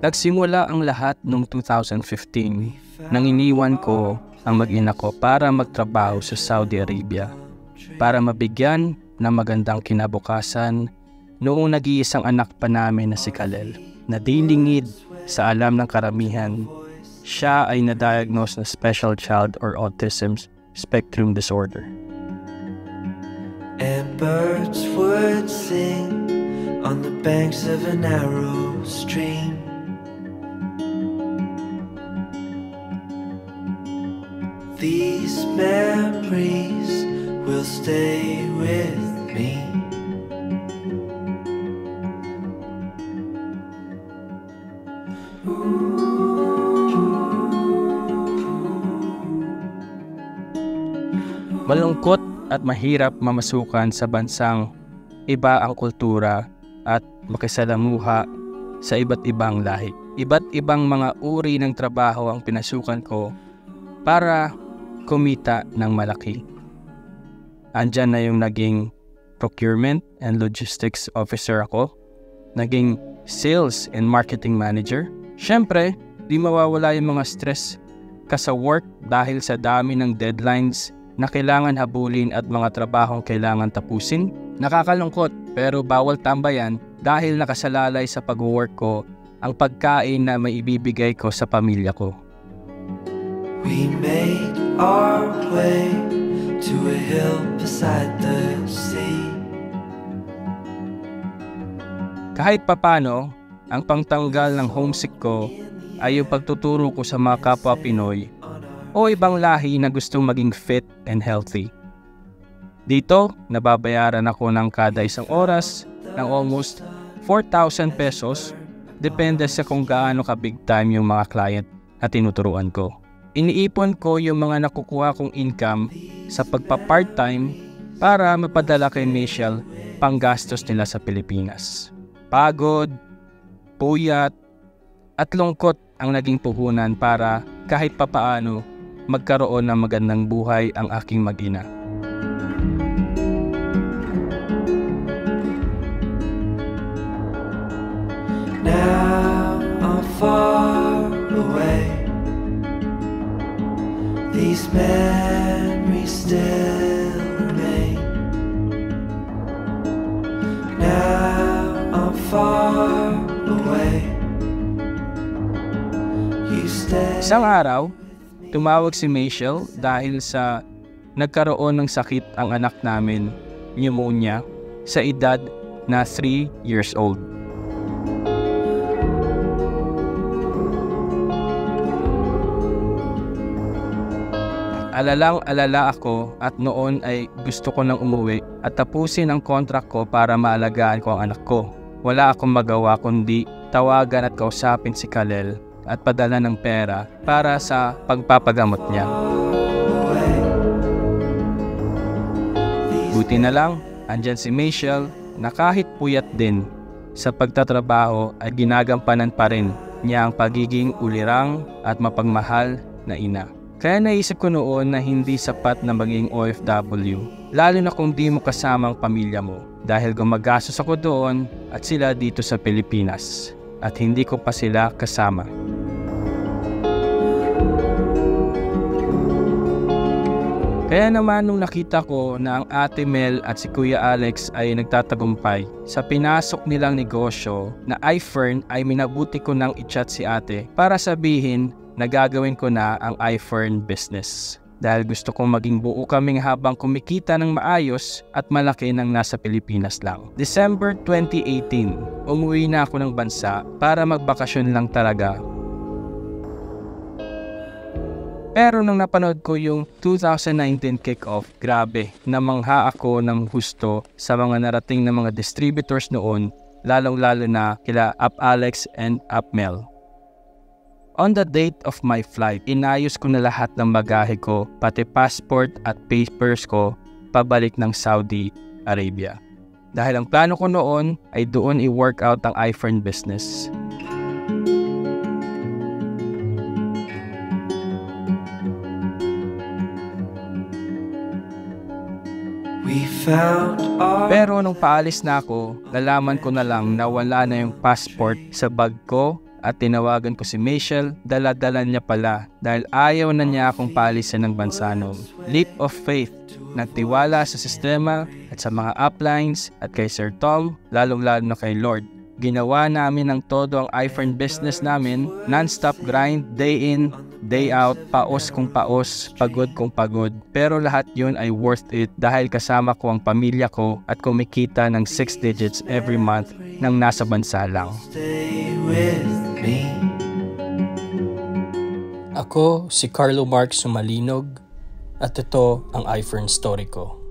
Nagsimula ang lahat noong 2015 nang iniwan ko ang mag-ina ko para magtrabaho sa Saudi Arabia para mabigyan ng magandang kinabukasan noong nag-iisang anak pa namin na si Kalel na di lingid sa alam ng karamihan. Siya ay na-diagnose na special child or autism spectrum disorder. And birds would sing on the banks of a narrow stream. These memories will stay with me. Malungkot at mahirap mamasukan sa bansang iba ang kultura at makisalamuha sa iba't ibang lahi. Iba't ibang mga uri ng trabaho ang pinasukan ko para kumita ng malaki. Andyan na yung naging procurement and logistics officer ako, naging sales and marketing manager. Siyempre, di mawawala yung mga stress ka sa work dahil sa dami ng deadlines na kailangan habulin at mga trabahong kailangan tapusin. Nakakalungkot pero bawal tambayan dahil nakasalalay sa pag-work ko ang pagkain na may ibibigay ko sa pamilya ko. We made our way to a hill beside the sea. Kahit papano, ang pangtanggal ng homesick ko ay yung pagtuturo ko sa mga kapwa Pinoy o ibang lahi na gustong maging fit and healthy. Dito, nababayaran ako ng kada isang oras ng almost 4,000 pesos depende sa kung gaano ka big time yung mga client na tinuturuan ko. Iniipon ko yung mga nakukuha kong income sa pagpa-part-time para mapadala kay Michelle panggastos nila sa Pilipinas. Pagod, puyat, at lungkot ang naging puhunan para kahit papaano magkaroon ng magandang buhay ang aking mag-ina. Now I'm far away. These memories still remain. Now I'm far away. You stay. Isang araw, tumawag si Michelle dahil sa nagkaroon ng sakit ang anak namin, pneumonia, sa edad na 3 years old. Alalang-alala ako at noon ay gusto ko nang umuwi at tapusin ang contract ko para maalagaan ko ang anak ko. Wala akong magawa kundi tawagan at kausapin si Kalel at padala ng pera para sa pagpapagamot niya. Buti na lang, andyan si Michelle na kahit puyat din sa pagtatrabaho ay ginagampanan pa rin niya ang pagiging ulirang at mapagmahal na ina. Kaya naisip ko noon na hindi sapat na maging OFW, lalo na kung di mo kasama ang pamilya mo dahil gumagastos ako doon at sila dito sa Pilipinas at hindi ko pa sila kasama. Kaya naman nung nakita ko na ang Ate Mel at si Kuya Alex ay nagtatagumpay sa pinasok nilang negosyo na iFern ay minabuti ko nang i-chat si ate para sabihin na gagawin ko na ang iFern business. Dahil gusto kong maging buo kaming habang kumikita ng maayos at malaki nang nasa Pilipinas lang. December 2018, umuwi na ako ng bansa para magbakasyon lang talaga. Pero nung napanood ko yung 2019 kick-off, grabe, namangha ako ng husto sa mga narating na mga distributors noon, lalong-lalo na kila Up Alex and Up Mel. On the date of my flight, inayos ko na lahat ng bagahe ko, pati passport at papers ko, pabalik ng Saudi Arabia. Dahil ang plano ko noon ay doon i-workout ang iFern business. Pero nung paalis na ako, nalaman ko na lang na wala na yung passport sa bag ko at tinawagan ko si Michelle. Dala-dala niya pala dahil ayaw na niya akong paalisin ng bansa noon. Leap of faith, nagtiwala sa sistema at sa mga uplines at kay Sir Tom, lalong-lalo na kay Lord. Ginawa namin ng todo ang iFern business namin, non-stop grind, day in, day out, paos kung paos, pagod kung pagod. Pero lahat yun ay worth it dahil kasama ko ang pamilya ko at kumikita ng 6 digits every month nang nasa bansa lang. Stay with me. Ako si Carlo Mark Sumalinog at ito ang iFern story ko.